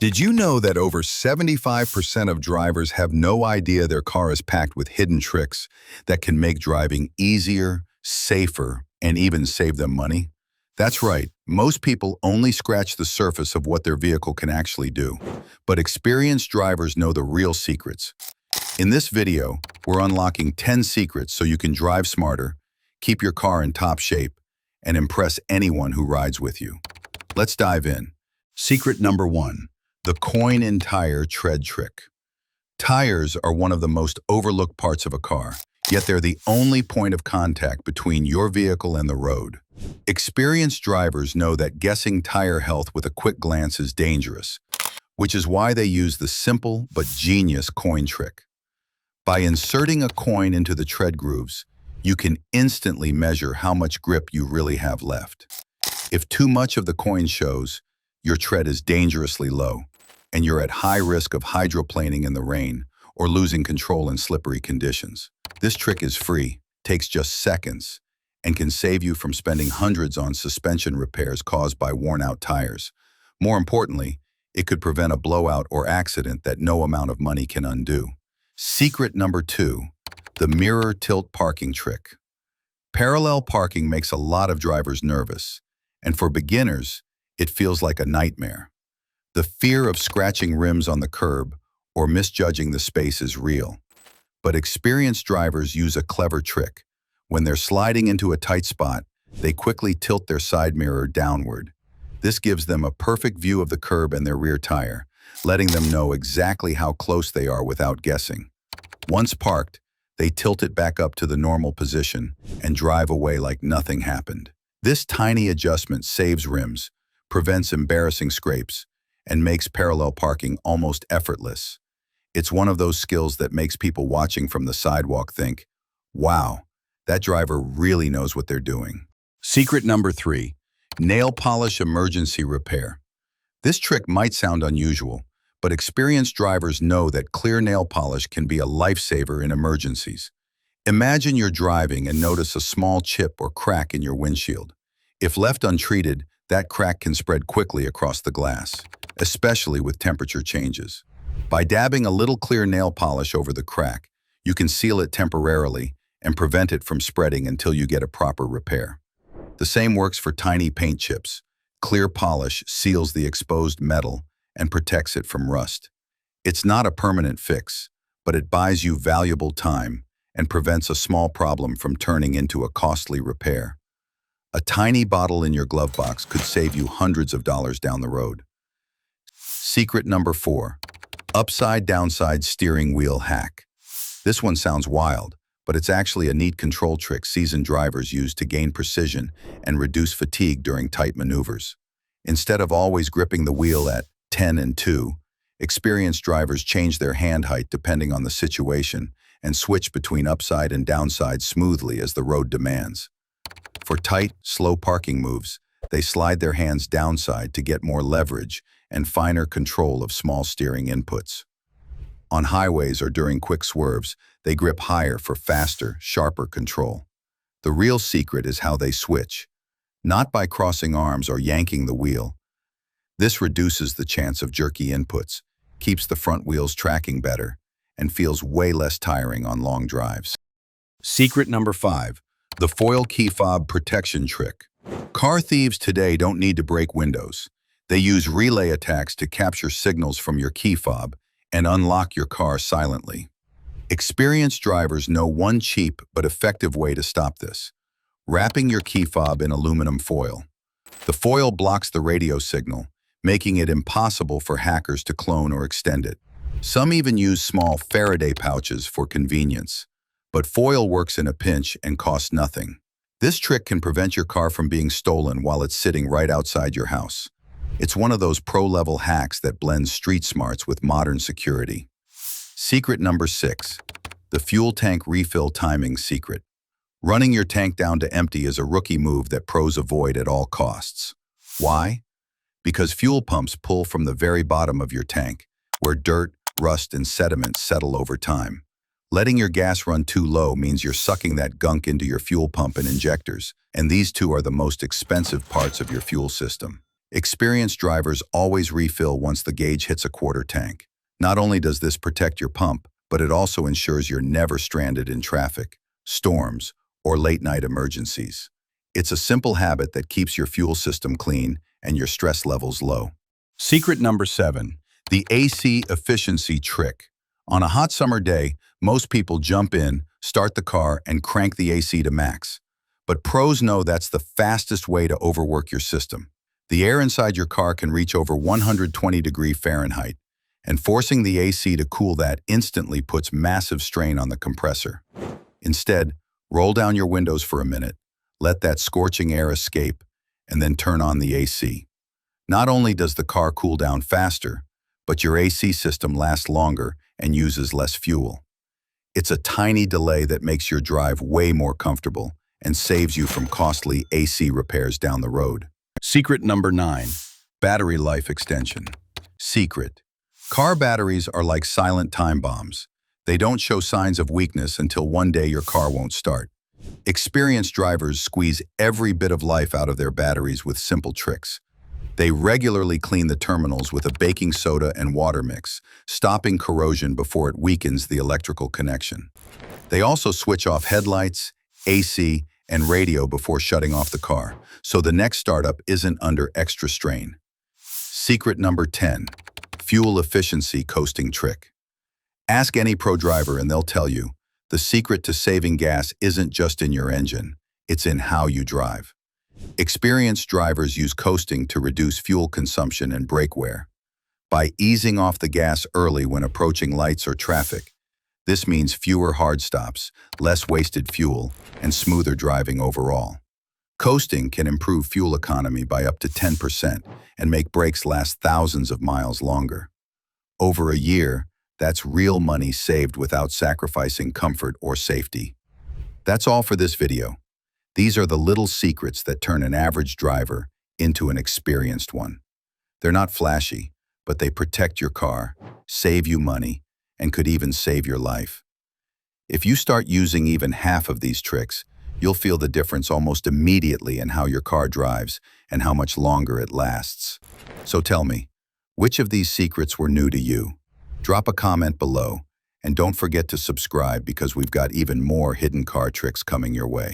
Did you know that over 75% of drivers have no idea their car is packed with hidden tricks that can make driving easier, safer, and even save them money? That's right, most people only scratch the surface of what their vehicle can actually do. But experienced drivers know the real secrets. In this video, we're unlocking 10 secrets so you can drive smarter, keep your car in top shape, and impress anyone who rides with you. Let's dive in. Secret number 1. The coin-in-tire tread trick. Tires are one of the most overlooked parts of a car, yet they're the only point of contact between your vehicle and the road. Experienced drivers know that guessing tire health with a quick glance is dangerous, which is why they use the simple but genius coin trick. By inserting a coin into the tread grooves, you can instantly measure how much grip you really have left. If too much of the coin shows, your tread is dangerously low, and you're at high risk of hydroplaning in the rain or losing control in slippery conditions. This trick is free, takes just seconds, and can save you from spending hundreds on suspension repairs caused by worn-out tires. More importantly, it could prevent a blowout or accident that no amount of money can undo. Secret number 2, the mirror tilt parking trick. Parallel parking makes a lot of drivers nervous, and for beginners, it feels like a nightmare. The fear of scratching rims on the curb or misjudging the space is real. But experienced drivers use a clever trick. When they're sliding into a tight spot, they quickly tilt their side mirror downward. This gives them a perfect view of the curb and their rear tire, letting them know exactly how close they are without guessing. Once parked, they tilt it back up to the normal position and drive away like nothing happened. This tiny adjustment saves rims, prevents embarrassing scrapes, and makes parallel parking almost effortless. It's one of those skills that makes people watching from the sidewalk think, wow, that driver really knows what they're doing. Secret number 3, nail polish emergency repair. This trick might sound unusual, but experienced drivers know that clear nail polish can be a lifesaver in emergencies. Imagine you're driving and notice a small chip or crack in your windshield. If left untreated, that crack can spread quickly across the glass, especially with temperature changes. By dabbing a little clear nail polish over the crack, you can seal it temporarily and prevent it from spreading until you get a proper repair. The same works for tiny paint chips. Clear polish seals the exposed metal and protects it from rust. It's not a permanent fix, but it buys you valuable time and prevents a small problem from turning into a costly repair. A tiny bottle in your glove box could save you hundreds of dollars down the road. Secret number 4, upside-downside steering wheel hack. This one sounds wild, but it's actually a neat control trick seasoned drivers use to gain precision and reduce fatigue during tight maneuvers. Instead of always gripping the wheel at 10 and 2, experienced drivers change their hand height depending on the situation and switch between upside and downside smoothly as the road demands. For tight, slow parking moves, they slide their hands downside to get more leverage and finer control of small steering inputs. On highways or during quick swerves, they grip higher for faster, sharper control. The real secret is how they switch, not by crossing arms or yanking the wheel. This reduces the chance of jerky inputs, keeps the front wheels tracking better, and feels way less tiring on long drives. Secret number 5, the foil key fob protection trick. Car thieves today don't need to break windows. They use relay attacks to capture signals from your key fob and unlock your car silently. Experienced drivers know one cheap but effective way to stop this: wrapping your key fob in aluminum foil. The foil blocks the radio signal, making it impossible for hackers to clone or extend it. Some even use small Faraday pouches for convenience. But foil works in a pinch and costs nothing. This trick can prevent your car from being stolen while it's sitting right outside your house. It's one of those pro-level hacks that blends street smarts with modern security. Secret number 6, the fuel tank refill timing secret. Running your tank down to empty is a rookie move that pros avoid at all costs. Why? Because fuel pumps pull from the very bottom of your tank, where dirt, rust, and sediment settle over time. Letting your gas run too low means you're sucking that gunk into your fuel pump and injectors, and these two are the most expensive parts of your fuel system. Experienced drivers always refill once the gauge hits a quarter tank. Not only does this protect your pump, but it also ensures you're never stranded in traffic, storms, or late-night emergencies. It's a simple habit that keeps your fuel system clean and your stress levels low. Secret number 7, the AC efficiency trick. On a hot summer day, most people jump in, start the car, and crank the AC to max. But pros know that's the fastest way to overwork your system. The air inside your car can reach over 120 degrees Fahrenheit, and forcing the AC to cool that instantly puts massive strain on the compressor. Instead, roll down your windows for a minute, let that scorching air escape, and then turn on the AC. Not only does the car cool down faster, but your AC system lasts longer and uses less fuel. It's a tiny delay that makes your drive way more comfortable and saves you from costly AC repairs down the road. Secret number 9, battery life extension. Secret. Car batteries are like silent time bombs. They don't show signs of weakness until one day your car won't start. Experienced drivers squeeze every bit of life out of their batteries with simple tricks. They regularly clean the terminals with a baking soda and water mix, stopping corrosion before it weakens the electrical connection. They also switch off headlights, AC, and radio before shutting off the car, so the next startup isn't under extra strain. Secret number 10, fuel efficiency coasting trick. Ask any pro driver and they'll tell you, the secret to saving gas isn't just in your engine, it's in how you drive. Experienced drivers use coasting to reduce fuel consumption and brake wear. By easing off the gas early when approaching lights or traffic, this means fewer hard stops, less wasted fuel, and smoother driving overall. Coasting can improve fuel economy by up to 10% and make brakes last thousands of miles longer. Over a year, that's real money saved without sacrificing comfort or safety. That's all for this video. These are the little secrets that turn an average driver into an experienced one. They're not flashy, but they protect your car, save you money, and could even save your life. If you start using even half of these tricks, you'll feel the difference almost immediately in how your car drives and how much longer it lasts. So tell me, which of these secrets were new to you? Drop a comment below, and don't forget to subscribe because we've got even more hidden car tricks coming your way.